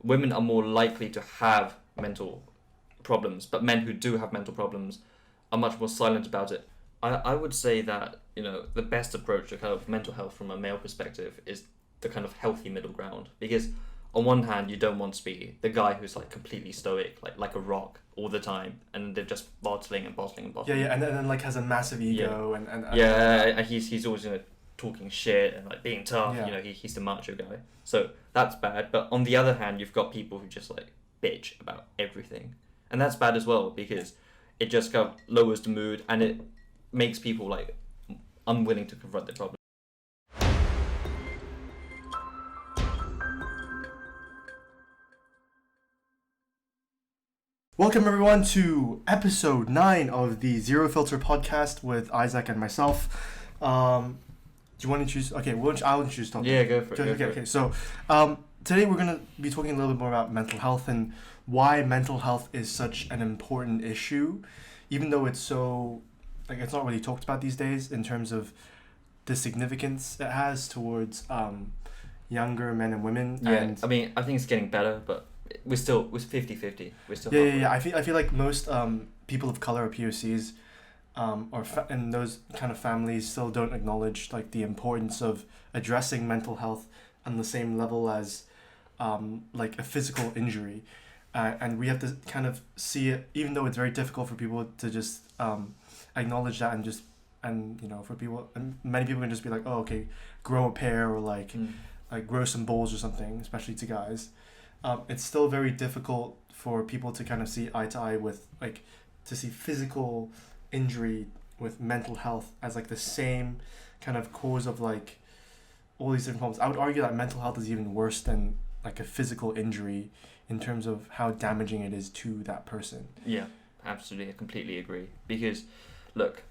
women are more likely to have mental problems, but men who do have mental problems are much more silent about it. I would say that, the best approach to kind of mental health from a male perspective is the kind of healthy middle ground. Because on one hand, you don't want to be the guy who's like completely stoic, like a rock all the time, and they're just bottling and bottling and bottling. Yeah, and then like has a massive ego and he's always talking shit and like being tough. Yeah. He's the macho guy. So that's bad. But on the other hand, you've got people who just like bitch about everything, and that's bad as well because it just kind of lowers the mood and it makes people like unwilling to confront their problems. Welcome everyone to episode 9 of the Zero Filter podcast with Isaac and myself. Do you want to choose? Okay, I'll introduce topic. Yeah, go for it. Okay. So today we're gonna be talking a little bit more about mental health and why mental health is such an important issue, even though it's so it's not really talked about these days in terms of the significance it has towards younger men and women. Yeah, and I mean, I think it's getting better, but we're 50-50. We're still yeah. I feel like most people of color or POCs and those kind of families still don't acknowledge like the importance of addressing mental health on the same level as like a physical injury, and we have to kind of see it, even though it's very difficult for people to just acknowledge that and for people, and many people can just be like, oh, okay, grow a pair or like grow some balls or something, especially to guys. It's still very difficult for people to kind of see eye to eye with to see physical injury with mental health as like the same kind of cause of like all these different problems. I would argue that mental health is even worse than like a physical injury in terms of how damaging it is to that person. Yeah, absolutely. I completely agree. Because look,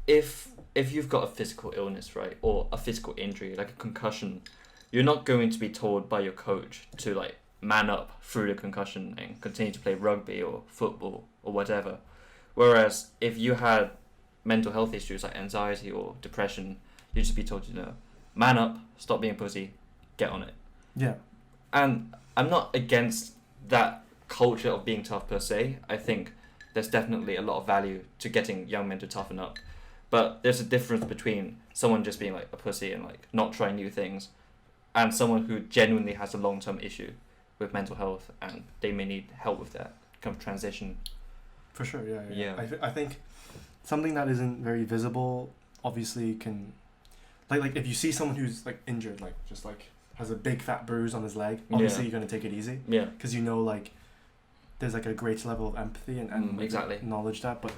if you've got a physical illness, right, or a physical injury like a concussion, you're not going to be told by your coach to like man up through the concussion and continue to play rugby or football or whatever. Whereas if you had mental health issues like anxiety or depression, you'd just be told, man up, stop being a pussy, get on it. Yeah. And I'm not against that culture of being tough per se. I think there's definitely a lot of value to getting young men to toughen up. But there's a difference between someone just being like a pussy and like not trying new things and someone who genuinely has a long-term issue with mental health and they may need help with that kind of transition. For sure, yeah. I think something that isn't very visible obviously can like if you see someone who's like injured, like just like has a big fat bruise on his leg, obviously you're going to take it easy. Yeah. Because like there's like a great level of empathy and exactly acknowledge that. But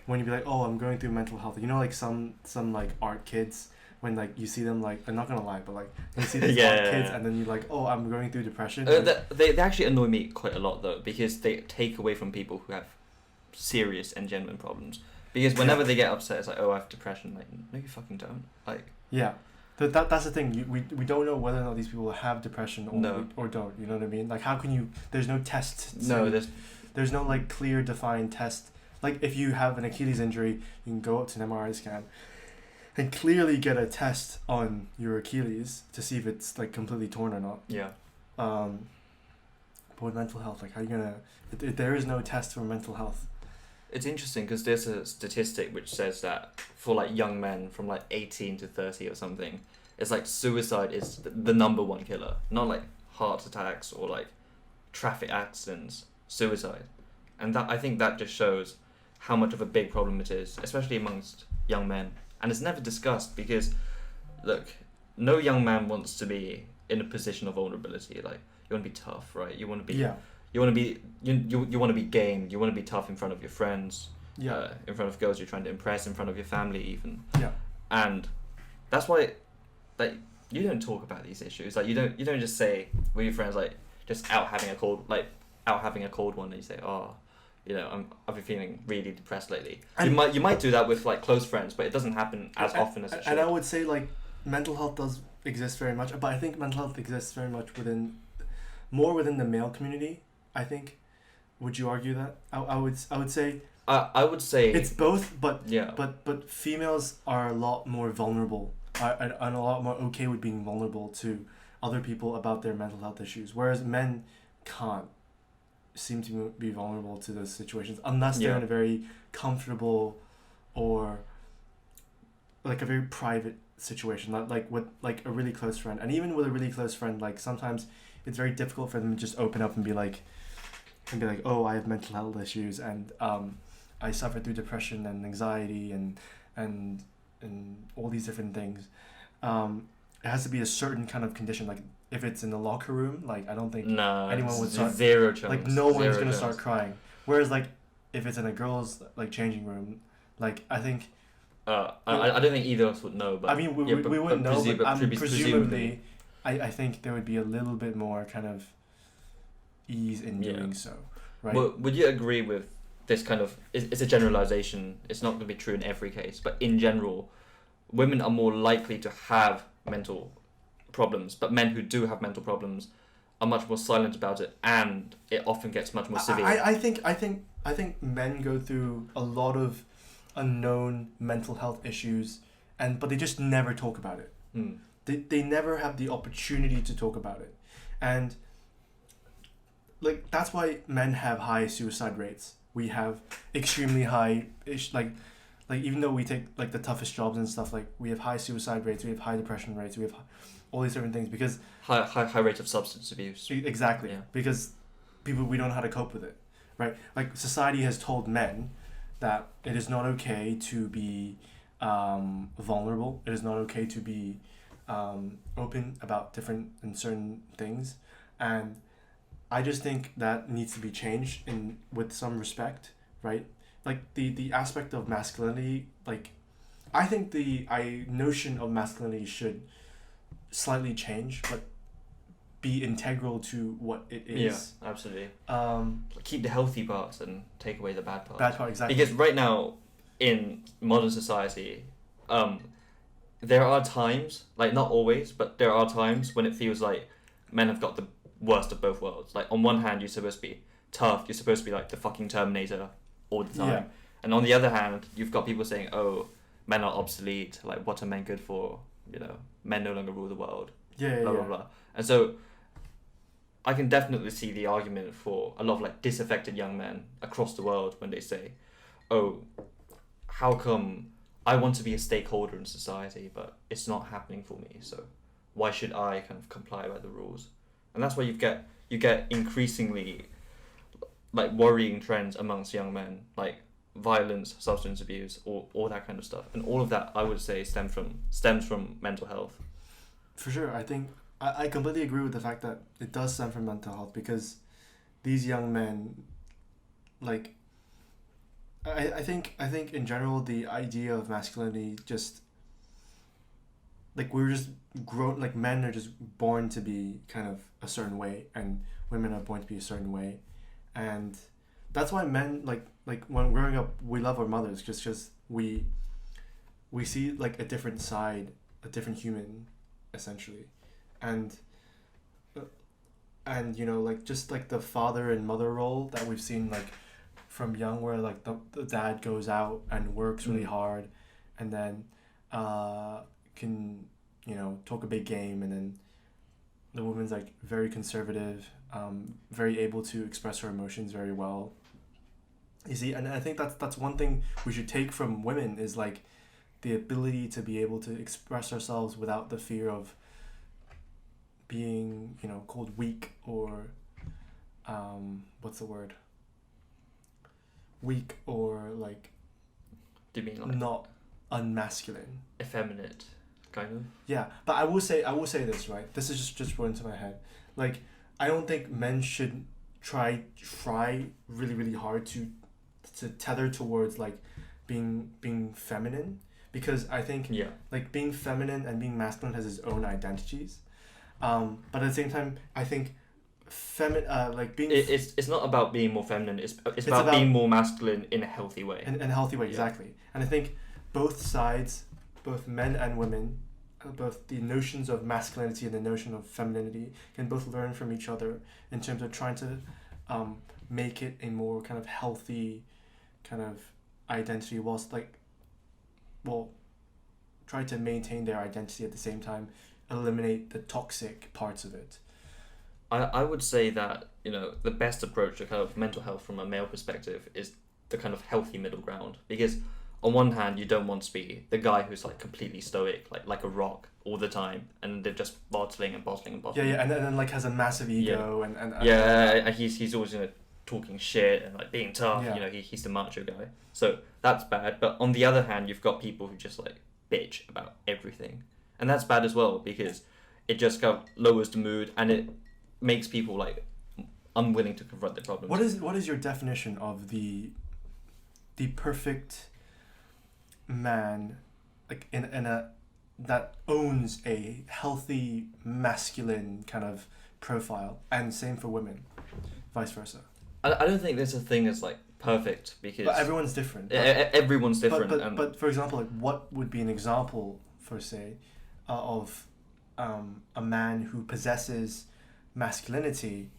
when you be like, oh, I'm going through mental health, like some like art kids, when like you see them, like I'm not gonna lie, but like when you see these art kids and then you're like, oh, I'm going through depression. They actually annoy me quite a lot though, because they take away from people who have serious and genuine problems. Because whenever they get upset, it's like, oh, I have depression. Like, no, you fucking don't. Like, yeah, that's the thing. We don't know whether or not these people have depression or don't. You know what I mean? Like, how can you? There's no test. There's no like clear defined test. Like, if you have an Achilles injury, you can go up to an MRI scan and clearly get a test on your Achilles to see if it's like completely torn or not. Yeah. But with mental health, like, how are you gonna? If there is no test for mental health. It's interesting because there's a statistic which says that for like young men from like 18 to 30 or something, it's like suicide is the number one killer, not like heart attacks or like traffic accidents, suicide. And that, I think that just shows how much of a big problem it is, especially amongst young men. And it's never discussed because, look, no young man wants to be in a position of vulnerability. Like, you want to be tough, right? You want to be... Yeah. You want to be you want to be game. You want to be tough in front of your friends, in front of girls you're trying to impress, in front of your family even. Yeah. And that's why, like, you don't talk about these issues. Like, you don't just say with your friends, like, just out having a cold one, and you say, oh, I've been feeling really depressed lately. And you might do that with like close friends, but it doesn't happen as often as it should. And I would say like mental health does exist very much, but I think mental health exists very much more within the male community. I think. Would you argue that? I would say. I would say it's both, but yeah. But females are a lot more vulnerable, and a lot more okay with being vulnerable to other people about their mental health issues, whereas men can't seem to be vulnerable to those situations unless they're Yeah. in a very comfortable or like a very private situation, not like with like a really close friend. And even with a really close friend, like sometimes it's very difficult for them to just open up and be like, oh, I have mental health issues, and I suffer through depression and anxiety and and all these different things. It has to be a certain kind of condition. Like if it's in the locker room, like I don't think No, anyone would start, zero chance. like no one's Zero gonna chance. start crying. Whereas like if it's in a girls' like changing room, like I think. I don't think either of us would know, but I mean, we wouldn't know, but presumably, I think there would be a little bit more kind of ease in doing so, right? Well, would you agree with this kind of? It's a generalization. It's not going to be true in every case, but in general, women are more likely to have mental problems, but men who do have mental problems are much more silent about it, and it often gets much more severe. I think men go through a lot of unknown mental health issues, but they just never talk about it. They never have the opportunity to talk about it, and like that's why men have high suicide rates. We have extremely high like even though we take like the toughest jobs and stuff, like we have high suicide rates, we have high depression rates, we have all these different things because high rate of substance abuse. Exactly, because we don't know how to cope with it, right? Like society has told men that it is not okay to be vulnerable. It is not okay to be open about different and certain things, and I just think that needs to be changed with some respect, right? Like the aspect of masculinity, like I think the notion of masculinity should slightly change, but be integral to what it is. Yeah, absolutely. Keep the healthy parts and take away the bad parts. Bad part, exactly. Because right now, in modern society, there are times, like not always, but there are times when it feels like men have got the worst of both worlds. Like on one hand, you're supposed to be tough, you're supposed to be like the fucking Terminator all the time. Yeah. And on the other hand, you've got people saying, oh, men are obsolete, like what are men good for? You know, men no longer rule the world. Yeah, blah, blah, blah. And so I can definitely see the argument for a lot of like disaffected young men across the world when they say, oh, how come I want to be a stakeholder in society, but it's not happening for me, so why should I kind of comply by the rules? And that's why you get increasingly like worrying trends amongst young men, like violence, substance abuse, all that kind of stuff. And all of that I would say stems from mental health. For sure. I think I completely agree with the fact that it does stem from mental health, because these young men, like I think in general the idea of masculinity just like we're just grown, like men are just born to be kind of a certain way and women are born to be a certain way, and that's why men like when growing up we love our mothers just because we see like a different side, a different human essentially, and you know like just like the father and mother role that we've seen like from young, where like the dad goes out and works really hard and then can talk a big game, and then the woman's like very conservative, very able to express her emotions very well, you see. And I think that's one thing we should take from women is like the ability to be able to express ourselves without the fear of being called weak or what's the word, weak or like, do you mean like not unmasculine, effeminate kind of? Yeah, but I will say this, right? This is just what into my head. Like, I don't think men should try really really hard to tether towards like being feminine, because I think like being feminine and being masculine has its own identities, but at the same time I think like being it's not about being more feminine, it's about being more masculine in a healthy way. In a healthy way, exactly. And I think both sides, both men and women, both the notions of masculinity and the notion of femininity can both learn from each other in terms of trying to make it a more kind of healthy kind of identity, whilst try to maintain their identity at the same time, eliminate the toxic parts of it. I would say that you know, the best approach to kind of mental health from a male perspective is the kind of healthy middle ground. Because on one hand, you don't want to be the guy who's like completely stoic, like a rock all the time, and they're just bottling and bottling and bottling. Yeah, and then like has a massive ego and he's always, you know, talking shit and like being tough. Yeah. You know, he's the macho guy. So that's bad. But on the other hand, you've got people who just like bitch about everything, and that's bad as well because it just kind of lowers the mood and it makes people like unwilling to confront their problems. What is your definition of the perfect man, like in a that owns a healthy masculine kind of profile, and same for women, vice versa? I don't think there's a thing that's like perfect because But everyone's different. Everyone's different. But for example, like what would be an example for say of a man who possesses masculinity?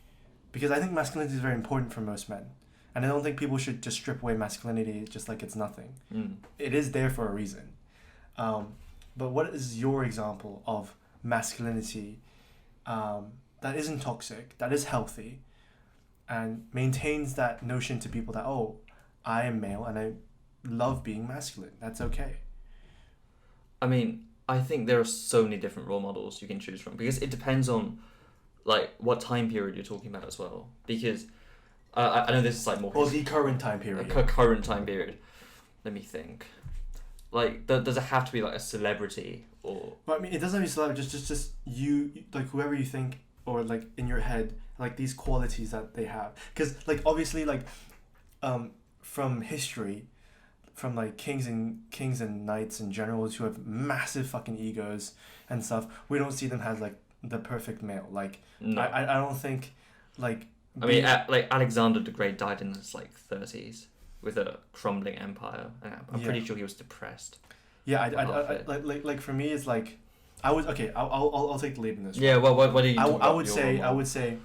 Because I think masculinity is very important for most men. And I don't think people should just strip away masculinity just like it's nothing. It is there for a reason. But what is your example of masculinity that isn't toxic, that is healthy, and maintains that notion to people that, oh, I am male and I love being masculine. That's okay. I mean, I think there are so many different role models you can choose from because it depends on like what time period you're talking about as well. Because I know this is like more... Well, the current time period. Current time period. Let me think. Like, does it have to be like a celebrity or... Well, I mean, it doesn't have to be celebrity. Just you, like whoever you think, or like in your head, like these qualities that they have. Because like obviously like, from history, from like kings and knights and generals who have massive fucking egos and stuff, we don't see them as like the perfect male. Like no. I don't think like... I mean, like Alexander the Great died in his like 30s with a crumbling empire, and I'm pretty sure he was depressed. Yeah, I like for me it's like I'll take the lead in this. Yeah, well, what do you? I would say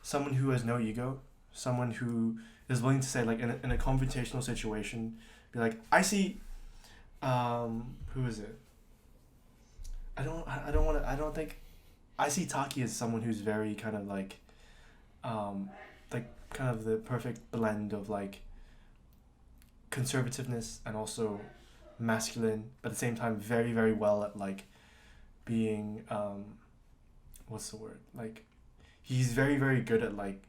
someone who has no ego, someone who is willing to say like in a confrontational situation, be like, I see, who is it? I see Taki as someone who's very kind of like kind of the perfect blend of like conservativeness and also masculine, but at the same time very, very well at like being what's the word, like he's very, very good at like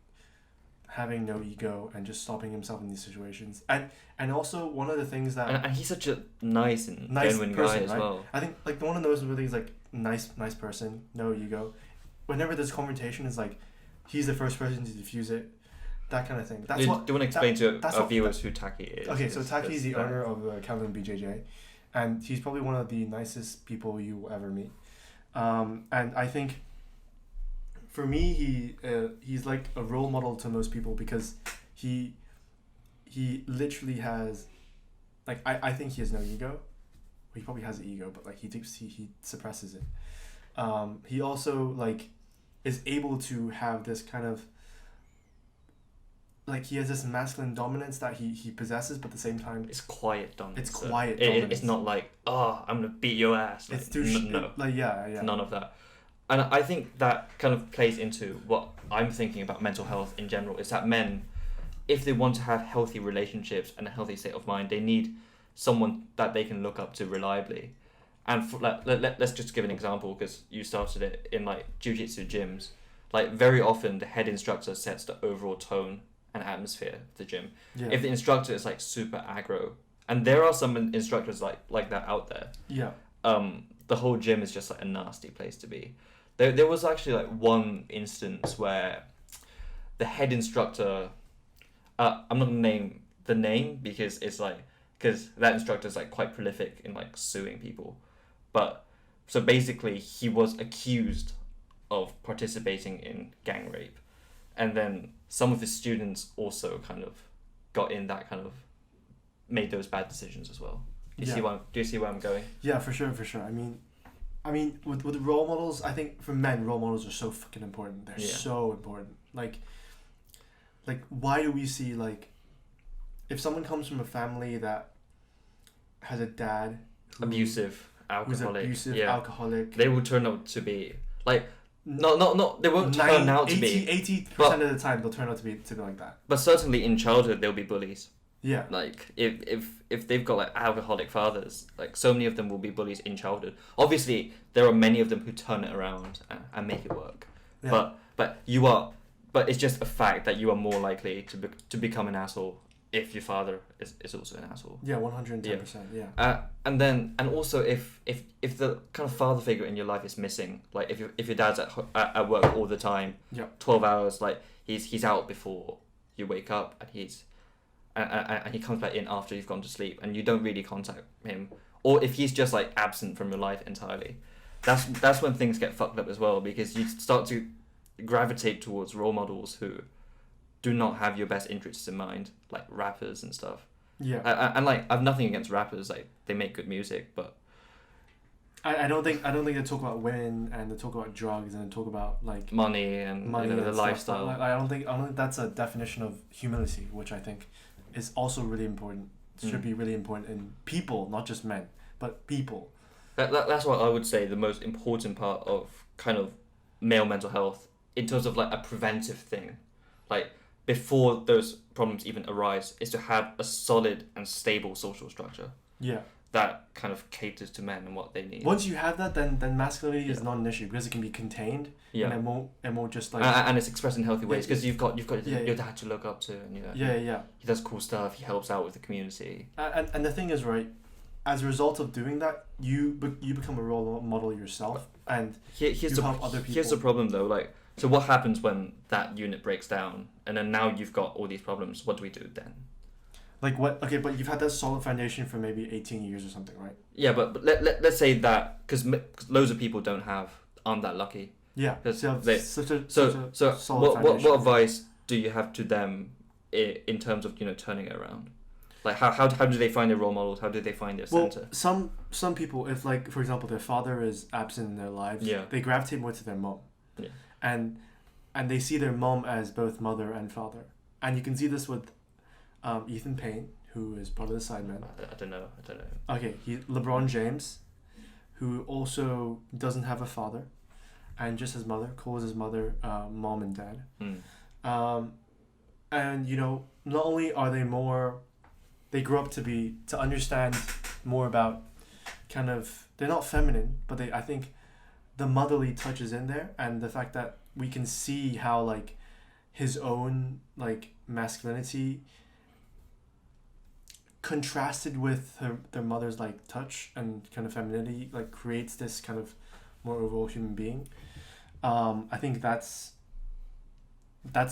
having no ego and just stopping himself in these situations, and also one of the things that and he's such a nice genuine person, guy as right? well. I think like one of those really is like nice person, no ego. Whenever there's confrontation, is like he's the first person to diffuse it, that kind of thing. That's what. Do you want to explain to our viewers who Taki is? Okay, so Taki is the owner of Calvin BJJ, and he's probably one of the nicest people you will ever meet. And I think, for me, he's like a role model to most people because he literally has, like I think he has no ego. He probably has an ego, but like he suppresses it. He also like is able to have this kind of like he has this masculine dominance that he possesses, but at the same time it's quiet dominance. It's quiet dominance. It's not like, oh, I'm gonna beat your ass. Like, it's too no. Like yeah. None of that. And I think that kind of plays into what I'm thinking about mental health in general. Is that men, if they want to have healthy relationships and a healthy state of mind, they need someone that they can look up to reliably. And let's just give an example, because you started it in like jiu-jitsu gyms. Like very often the head instructor sets the overall tone and atmosphere of the gym. Yeah. If the instructor is like super aggro, and there are some instructors like that out there. Yeah. The whole gym is just like a nasty place to be. There was actually like one instance where the head instructor, I'm not gonna name the name because that instructor is like quite prolific in like suing people. But so basically he was accused of participating in gang rape, and then some of his students also kind of got in that kind of made those bad decisions as well. Do you see where I'm going? Yeah, for sure. I mean with role models, I think for men role models are so fucking important. They're so important. Like why do we see like if someone comes from a family that has a dad abusive alcoholic, alcoholic, they will turn out to be like No. They won't turn out to be. 80% of the time they'll turn out to be like that. But certainly in childhood there'll be bullies. Yeah. Like if they've got like alcoholic fathers, like so many of them will be bullies in childhood. Obviously, there are many of them who turn it around and make it work. Yeah. But it's just a fact that you are more likely to become an asshole if your father is also an asshole. Yeah, 110%. Yeah. And also if the kind of father figure in your life is missing, like if your dad's at work all the time, Yeah. 12 hours, like he's out before you wake up, and and he comes back in after you've gone to sleep, and you don't really contact him, or if he's just like absent from your life entirely, that's when things get fucked up as well, because you start to gravitate towards role models who do not have your best interests in mind, like rappers and stuff. Yeah. And like I've nothing against rappers, like they make good music, but I don't think they talk about women, and they talk about drugs, and they talk about like money and money you know, and the stuff. lifestyle. I don't think that's a definition of humility, which I think is also really important. Should be really important in people, not just men, but people. That's what I would say the most important part of kind of male mental health in terms of like a preventive thing, like before those problems even arise, is to have a solid and stable social structure. Yeah. That kind of caters to men and what they need. Once you have that, then masculinity is not an issue, because it can be contained. Yeah. And it won't just like. And it's expressed in healthy ways, because you've got Yeah, your dad to look up to, and Yeah. he does cool stuff. He helps out with the community. And the thing is, right, as a result of doing that, you become a role model yourself, and Here's you the help other people. Here's the problem though, like, so what happens when that unit breaks down, and then now you've got all these problems? What do we do then? Like what? Okay, but you've had that solid foundation for maybe 18 years or something, right? Yeah, but let's say that, because loads of people aren't that lucky. Yeah. So Such a solid what foundation. advice do you have to them in terms of turning it around? Like how do they find their role models? How do they find their center? Some people, if like for example their father is absent in their lives, Yeah. they gravitate more to their mom. Yeah. And they see their mom as both mother and father, and you can see this with Ethan Payne, who is part of the Sidemen. I don't know. Okay, LeBron James, who also doesn't have a father, and just his mother, calls his mother mom and dad. And not only are they grow up to understand more about kind of, they're not feminine, but I think the motherly touch is in there, and the fact that we can see how like his own like masculinity contrasted with their mother's like touch and kind of femininity, like creates this kind of more overall human being. I think that's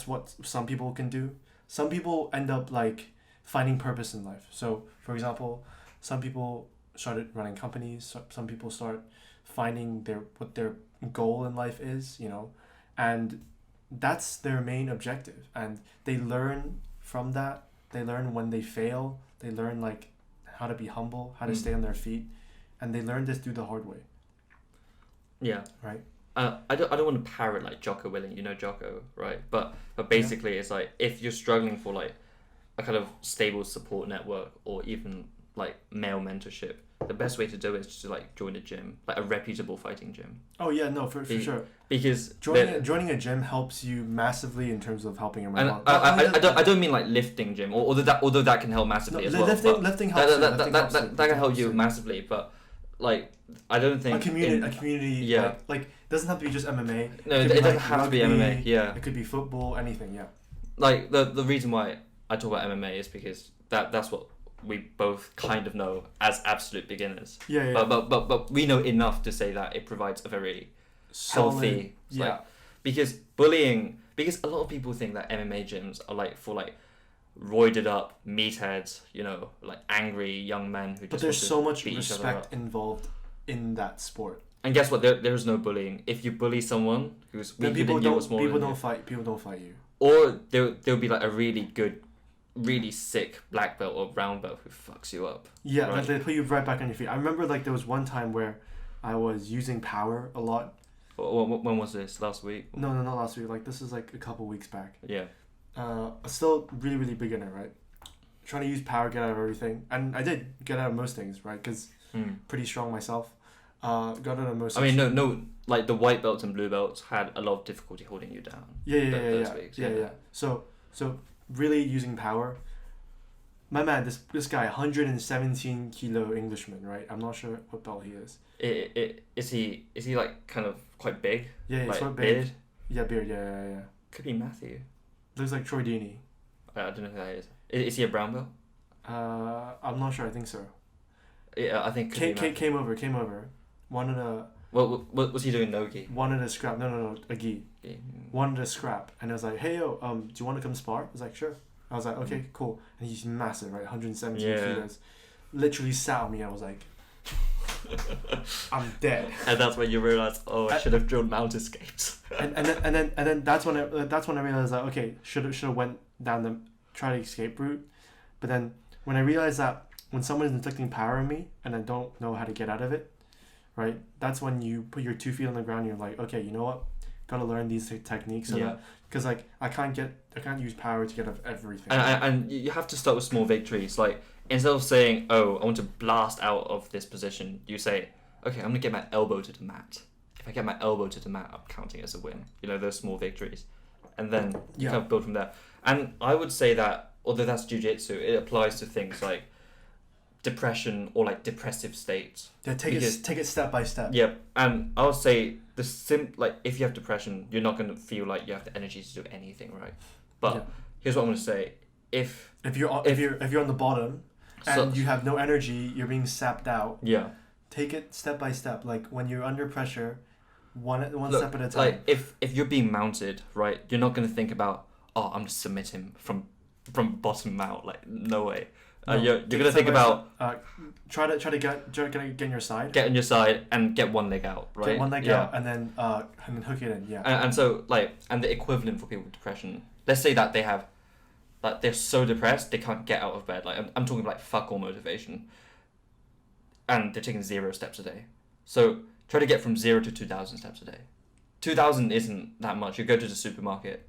what some people can do. Some people end up like finding purpose in life. So for example, some people started running companies, some people start finding what their goal in life is, and that's their main objective, and they learn from that. They learn when they fail. They learn like how to be humble, how to stay on their feet, and they learn this through the hard way. Yeah. Right. I don't want to parrot like Jocko Willing, Jocko, right? But basically, it's like if you're struggling for like a kind of stable support network, or even like male mentorship, the best way to do it is to like join a gym, like a reputable fighting gym. Oh yeah, no, for sure. Because joining a gym helps you massively in terms of helping him. And I don't mean like lifting gym, although that can help massively as well. Lifting helps. That can help you massively, but like I don't think a community. Yeah. Like doesn't have to be just MMA. No, it doesn't have to be MMA. Yeah. It could be football, anything. Yeah. Like the reason why I talk about MMA is because that's what we both kind of know as absolute beginners. Yeah. But we know enough to say that it provides a very healthy. Yeah. Because a lot of people think that MMA gyms are like for like roided up meatheads, like angry young men who just. But there's so much beat respect involved in that sport. And guess what? There's no bullying. If you bully someone who's weaker than you or smaller than you, people don't fight you. Or there'll be like a really good, really sick black belt or brown belt who fucks you up. Yeah, right? they put you right back on your feet. I remember like there was one time where I was using power a lot. When was this? Last week? No, not last week. Like this is like a couple weeks back. Yeah. Still really, really beginner, right? Trying to use power, get out of everything, and I did get out of most things, right? Because pretty strong myself. Got out of most. I mean, like the white belts and blue belts had a lot of difficulty holding you down. Those weeks. Yeah. So really using power. My man, this guy, 117 kilo Englishman, right? I'm not sure what belt he is. Is he like kind of quite big? Yeah, he's like quite big. Beard? Yeah, beard. Yeah. Could be Matthew. Looks like Troy Deeney. I don't know who that is. Is he a brown belt? I'm not sure. I think so. Yeah, I think. Came over. Wanted a. What was he doing? No gi. Wanted a scrap. No, a gi. Okay. Wanted a scrap, and I was like, hey yo, do you want to come spar? I was like, sure. I was like, okay, cool. And he's massive, right? 117 kilos. Literally sat on me. I was like, I'm dead. And that's when you realize, I should have drilled mount escapes. and then that's when I realized that okay, should have went down the try to escape route. But then when I realized that when someone is inflicting power on me and I don't know how to get out of it, right? That's when you put your 2 feet on the ground. And you're like, okay, you know what? Gotta learn these techniques. Because like I can't use power to get out of everything. And you have to start with small victories. Like instead of saying, I want to blast out of this position, you say, okay, I'm gonna get my elbow to the mat. If I get my elbow to the mat, I'm counting as a win. You know, those small victories, and then you kind of build from there. And I would say that although that's jiu-jitsu, it applies to things like depression or like depressive states. Yeah, take it step by step. Yep, and I would say if you have depression, you're not going to feel like you have the energy to do anything, right? But here's what I'm going to say: if you're on the bottom and you have no energy, you're being sapped out. Yeah. Take it step by step. Like when you're under pressure, one step at a time. Like if you're being mounted, right, you're not going to think about, I'm going to submit him from bottom out. Like no way. You're gonna think about try to get in your side. Get on your side and get one leg out, right? Get one leg out and then hook it in. Yeah. And so and the equivalent for people with depression. Let's say that they have, like they're so depressed they can't get out of bed. Like I'm talking like fuck all motivation. And they're taking 0 steps a day. So try to get from 0 to 2,000 steps a day. 2,000 isn't that much. You go to the supermarket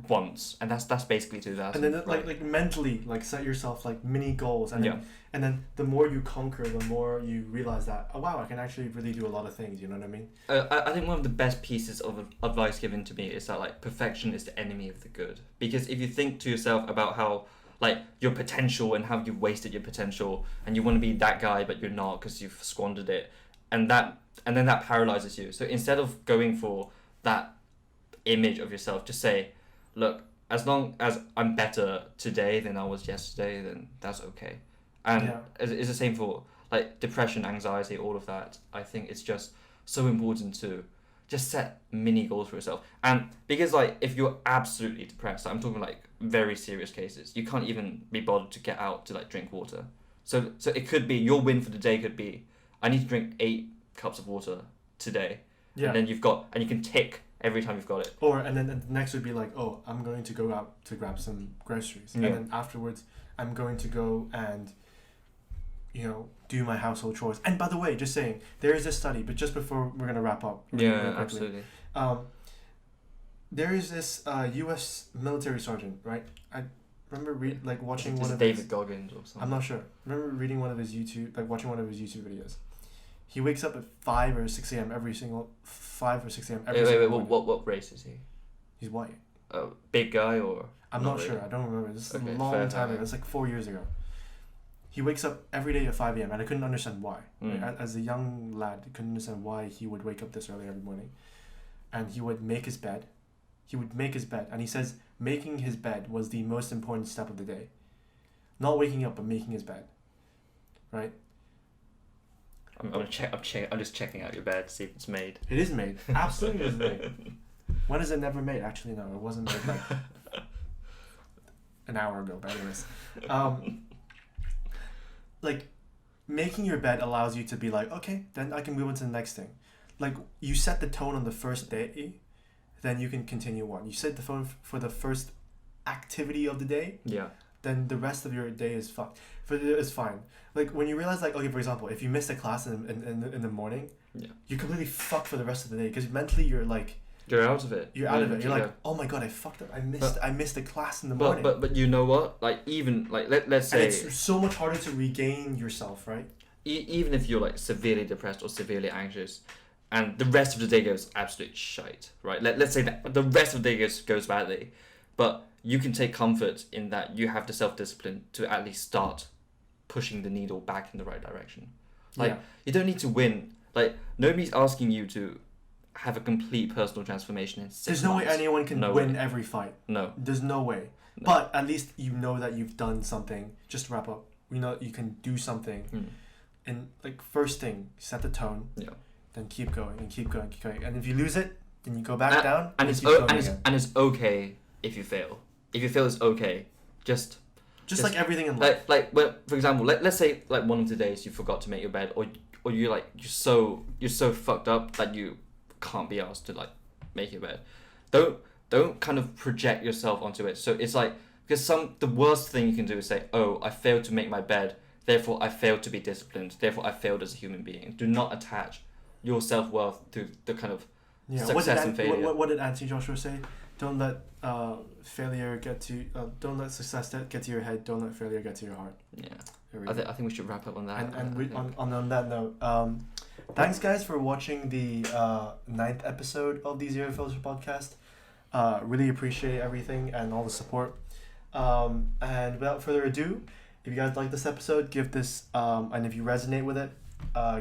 once, and that's basically 2,000. And then like mentally set yourself like mini goals, and then the more you conquer, the more you realize that I can actually really do a lot of things. You know what I mean? I think one of the best pieces of advice given to me is that like perfection is the enemy of the good. Because if you think to yourself about how like your potential and how you've wasted your potential, and you want to be that guy but you're not because you've squandered it, and then that paralyzes you. So instead of going for that image of yourself, just say, look, as long as I'm better today than I was yesterday, then that's okay. And it's the same for like depression, anxiety, all of that. I think it's just so important to just set mini goals for yourself. And because like if you're absolutely depressed, I'm talking like very serious cases, you can't even be bothered to get out to like drink water. So it could be your win for the day could be, I need to drink 8 cups of water today. Yeah. And then you can tick every time you've got it. And then the next would be like, I'm going to go out to grab some groceries. Yeah. And then afterwards, I'm going to go and, do my household chores. And by the way, just saying, there is this study, but just before we're going to wrap up. Yeah, absolutely. There is this U.S. military sergeant, right? I remember watching one of David Goggins or something. I'm not sure. I remember watching one of his YouTube videos. He wakes up at 5 or 6 a.m. every single morning. What race is he? He's white. Big guy or? I'm not sure. I don't remember. This is a long time ago. It's like 4 years ago. He wakes up every day at 5 a.m. and I couldn't understand why. Right? As a young lad, I couldn't understand why he would wake up this early every morning. And he would make his bed. And he says making his bed was the most important step of the day. Not waking up, but making his bed. Right? I'm just checking out your bed to see if it's made. It is made. Absolutely, it is made. When is it never made? Actually, no, it wasn't made like an hour ago. But anyways, like making your bed allows you to be like, okay, then I can move on to the next thing. Like you set the tone on the first day, then you can continue on. You set the tone for the first activity of the day. Yeah. Then the rest of your day is fucked. It's fine. Like when you realize, like, okay, for example, if you missed a class in the morning, you're completely fucked for the rest of the day because mentally you're like, you're out of it. You're out of it. You're like, oh my god, I fucked up. I missed a class in the morning. But you know what? Like even like let's say, and it's so much harder to regain yourself, right? Even if you're like severely depressed or severely anxious, and the rest of the day goes absolute shite, right? Let's say that the rest of the day goes badly, but you can take comfort in that you have the self-discipline to at least start pushing the needle back in the right direction. Like, you don't need to win. Like, nobody's asking you to have a complete personal transformation in 6 There's no way months. anyone can No win way. every fight. No. There's no way. No. But at least you know that you've done something. Just to wrap up, you know that you can do something. And like, first thing, set the tone. Yeah. Then keep going and keep going, keep going. And if you lose it, then you go back down. And it's okay if you fail. If you fail, it's okay. Just like everything in life. Like well, for example, let's say like one of the days you forgot to make your bed, or you're so fucked up that you can't be asked to like make your bed. Don't kind of project yourself onto it. So it's like, because the worst thing you can do is say, oh, I failed to make my bed, therefore I failed to be disciplined, therefore I failed as a human being. Do not attach your self-worth to the kind of success and failure. What did Anthony Joshua say? Don't let failure get to. Don't let success get to your head. Don't let failure get to your heart. Yeah, I think we should wrap up on that. On that note, thanks guys for watching the 9th episode of the Zero Filter podcast. Really appreciate everything and all the support. And without further ado, if you guys like this episode, give this and if you resonate with it,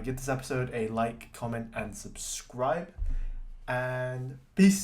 give this episode a like, comment, and subscribe. And peace.